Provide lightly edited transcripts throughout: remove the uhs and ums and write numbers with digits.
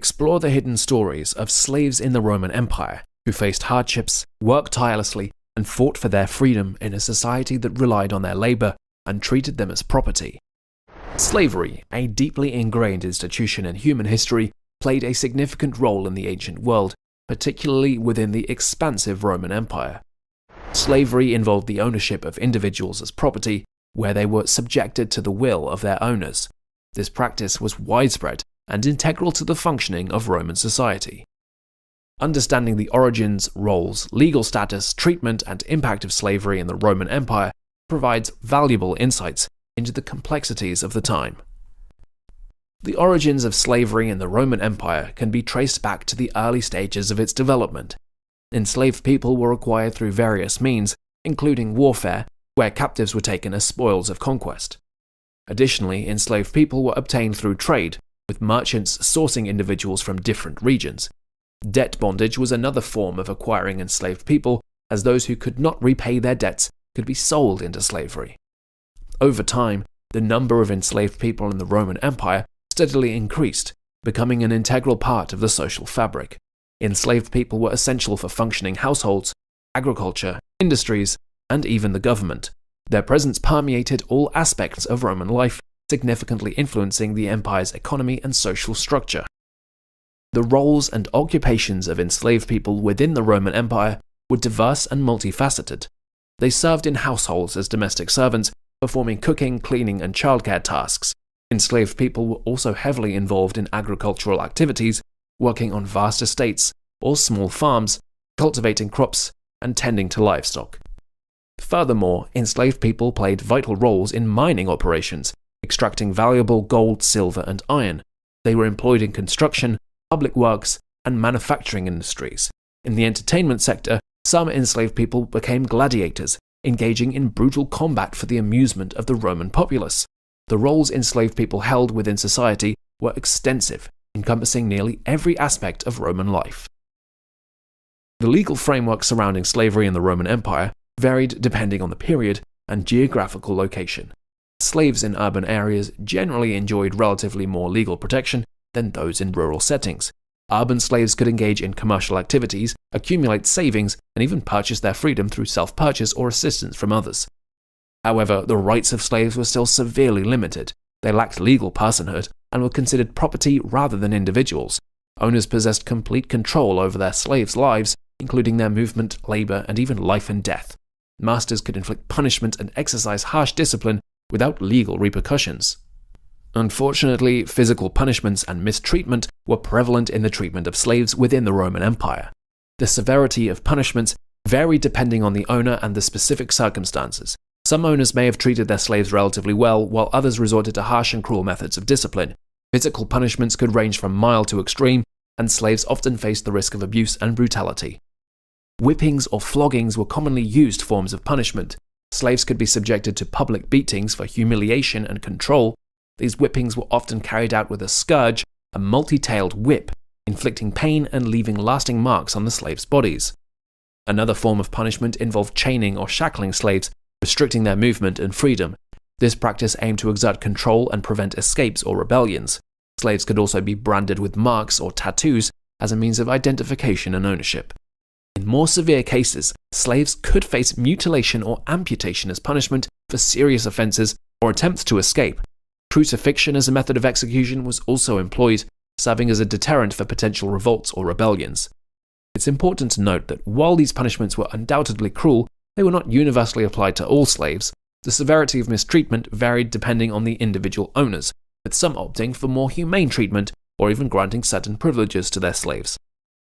explore the hidden stories of slaves in the Roman Empire who faced hardships, worked tirelessly, and fought for their freedom in a society that relied on their labor and treated them as property. Slavery, a deeply ingrained institution in human history, played a significant role in the ancient world, particularly within the expansive Roman Empire. Slavery involved the ownership of individuals as property, where they were subjected to the will of their owners. This practice was widespread and integral to the functioning of Roman society. Understanding the origins, roles, legal status, treatment, and impact of slavery in the Roman Empire provides valuable insights into the complexities of the time. The origins of slavery in the Roman Empire can be traced back to the early stages of its development. Enslaved people were acquired through various means, including warfare, where captives were taken as spoils of conquest. Additionally, enslaved people were obtained through trade, with merchants sourcing individuals from different regions. Debt bondage was another form of acquiring enslaved people, as those who could not repay their debts could be sold into slavery. Over time, the number of enslaved people in the Roman Empire steadily increased, becoming an integral part of the social fabric. Enslaved people were essential for functioning households, agriculture, industries, and even the government. Their presence permeated all aspects of Roman life, significantly influencing the empire's economy and social structure. The roles and occupations of enslaved people within the Roman Empire were diverse and multifaceted. They served in households as domestic servants, performing cooking, cleaning, and childcare tasks. Enslaved people were also heavily involved in agricultural activities, working on vast estates or small farms, cultivating crops, and tending to livestock. Furthermore, enslaved people played vital roles in mining operations, extracting valuable gold, silver, and iron. They were employed in construction, public works, and manufacturing industries. In the entertainment sector, some enslaved people became gladiators, engaging in brutal combat for the amusement of the Roman populace. The roles enslaved people held within society were extensive, encompassing nearly every aspect of Roman life. The legal framework surrounding slavery in the Roman Empire varied depending on the period and geographical location. Slaves in urban areas generally enjoyed relatively more legal protection than those in rural settings. Urban slaves could engage in commercial activities, accumulate savings, and even purchase their freedom through self-purchase or assistance from others. However, the rights of slaves were still severely limited. They lacked legal personhood and were considered property rather than individuals. Owners possessed complete control over their slaves' lives, including their movement, labor, and even life and death. Masters could inflict punishment and exercise harsh discipline without legal repercussions. Unfortunately, physical punishments and mistreatment were prevalent in the treatment of slaves within the Roman Empire. The severity of punishments varied depending on the owner and the specific circumstances. Some owners may have treated their slaves relatively well, while others resorted to harsh and cruel methods of discipline. Physical punishments could range from mild to extreme, and slaves often faced the risk of abuse and brutality. Whippings or floggings were commonly used forms of punishment. Slaves could be subjected to public beatings for humiliation and control. These whippings were often carried out with a scourge, a multi-tailed whip, inflicting pain and leaving lasting marks on the slaves' bodies. Another form of punishment involved chaining or shackling slaves, restricting their movement and freedom. This practice aimed to exert control and prevent escapes or rebellions. Slaves could also be branded with marks or tattoos as a means of identification and ownership. In more severe cases, slaves could face mutilation or amputation as punishment for serious offenses or attempts to escape. Crucifixion as a method of execution was also employed, serving as a deterrent for potential revolts or rebellions. It's important to note that while these punishments were undoubtedly cruel, they were not universally applied to all slaves. The severity of mistreatment varied depending on the individual owners, with some opting for more humane treatment or even granting certain privileges to their slaves.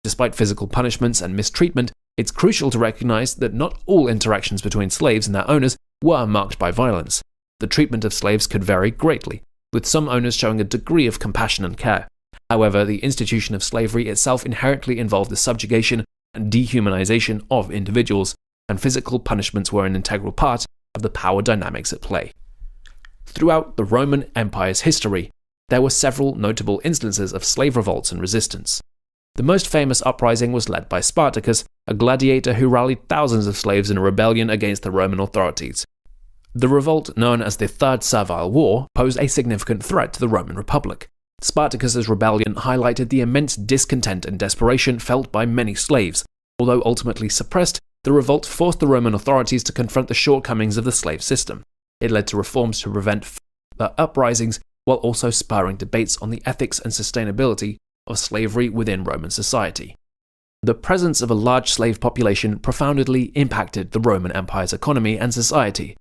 Despite physical punishments and mistreatment, it's crucial to recognize that not all interactions between slaves and their owners were marked by violence. The treatment of slaves could vary greatly, with some owners showing a degree of compassion and care. However, the institution of slavery itself inherently involved the subjugation and dehumanization of individuals, and physical punishments were an integral part of the power dynamics at play. Throughout the Roman Empire's history, there were several notable instances of slave revolts and resistance. The most famous uprising was led by Spartacus, a gladiator who rallied thousands of slaves in a rebellion against the Roman authorities. The revolt, known as the Third Servile War, posed a significant threat to the Roman Republic. Spartacus's rebellion highlighted the immense discontent and desperation felt by many slaves. Although ultimately suppressed, the revolt forced the Roman authorities to confront the shortcomings of the slave system. It led to reforms to prevent further uprisings, while also spurring debates on the ethics and sustainability of slavery within Roman society. The presence of a large slave population profoundly impacted the Roman Empire's economy and society.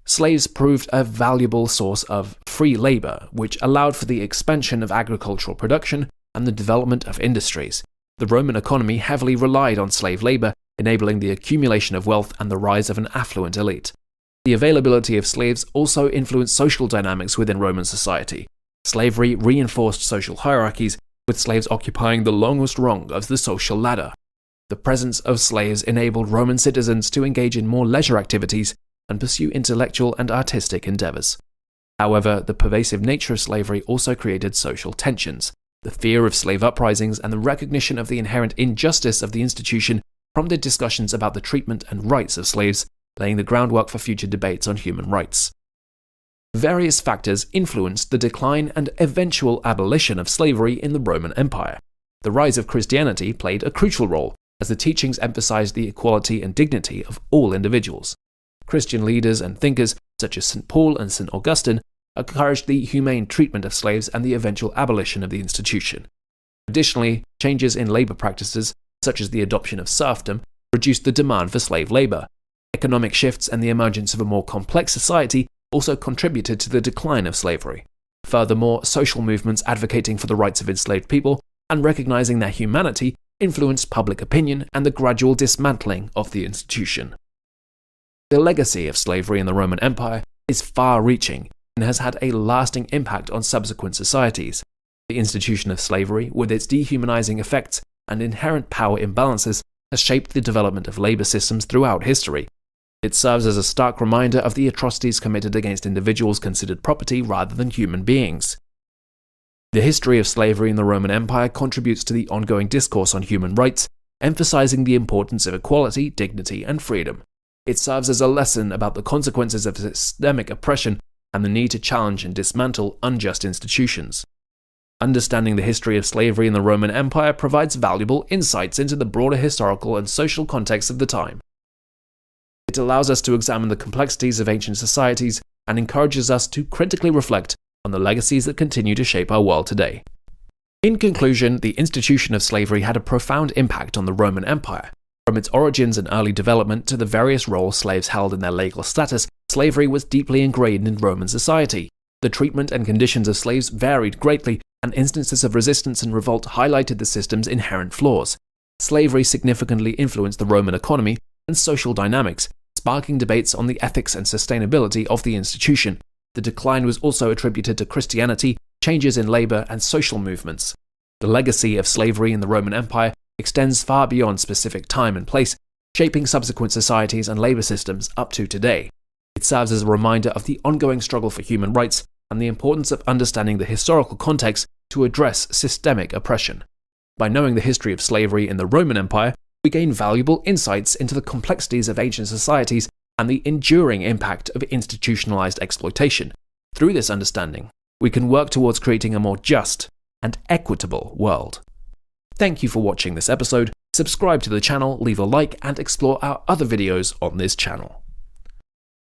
Slaves proved a valuable source of free labor, which allowed for the expansion of agricultural production and the development of industries. The Roman economy heavily relied on slave labor, enabling the accumulation of wealth and the rise of an affluent elite. The availability of slaves also influenced social dynamics within Roman society. Slavery reinforced social hierarchies, with slaves occupying the longest rung of the social ladder. The presence of slaves enabled Roman citizens to engage in more leisure activities and pursue intellectual and artistic endeavors. However, the pervasive nature of slavery also created social tensions. The fear of slave uprisings and the recognition of the inherent injustice of the institution prompted discussions about the treatment and rights of slaves, laying the groundwork for future debates on human rights. Various factors influenced the decline and eventual abolition of slavery in the Roman Empire. The rise of Christianity played a crucial role, as the teachings emphasized the equality and dignity of all individuals. Christian leaders and thinkers, such as St. Paul and St. Augustine, encouraged the humane treatment of slaves and the eventual abolition of the institution. Additionally, changes in labor practices, such as the adoption of serfdom, reduced the demand for slave labor. Economic shifts and the emergence of a more complex society also contributed to the decline of slavery. Furthermore, social movements advocating for the rights of enslaved people and recognizing their humanity influenced public opinion and the gradual dismantling of the institution. The legacy of slavery in the Roman Empire is far-reaching and has had a lasting impact on subsequent societies. The institution of slavery, with its dehumanizing effects and inherent power imbalances, has shaped the development of labor systems throughout history. It serves as a stark reminder of the atrocities committed against individuals considered property rather than human beings. The history of slavery in the Roman Empire contributes to the ongoing discourse on human rights, emphasizing the importance of equality, dignity, and freedom. It serves as a lesson about the consequences of systemic oppression and the need to challenge and dismantle unjust institutions. Understanding the history of slavery in the Roman Empire provides valuable insights into the broader historical and social context of the time. It allows us to examine the complexities of ancient societies and encourages us to critically reflect on the legacies that continue to shape our world today. In conclusion, the institution of slavery had a profound impact on the Roman Empire. From its origins and early development to the various roles slaves held in their legal status, slavery was deeply ingrained in Roman society. The treatment and conditions of slaves varied greatly, and instances of resistance and revolt highlighted the system's inherent flaws. Slavery significantly influenced the Roman economy and social dynamics, sparking debates on the ethics and sustainability of the institution. The decline was also attributed to Christianity, changes in labor, and social movements. The legacy of slavery in the Roman Empire extends far beyond specific time and place, shaping subsequent societies and labor systems up to today. It serves as a reminder of the ongoing struggle for human rights and the importance of understanding the historical context to address systemic oppression. By knowing the history of slavery in the Roman Empire, we gain valuable insights into the complexities of ancient societies and the enduring impact of institutionalized exploitation. Through this understanding, we can work towards creating a more just and equitable world. Thank you for watching this episode. Subscribe to the channel, leave a like, and explore our other videos on this channel.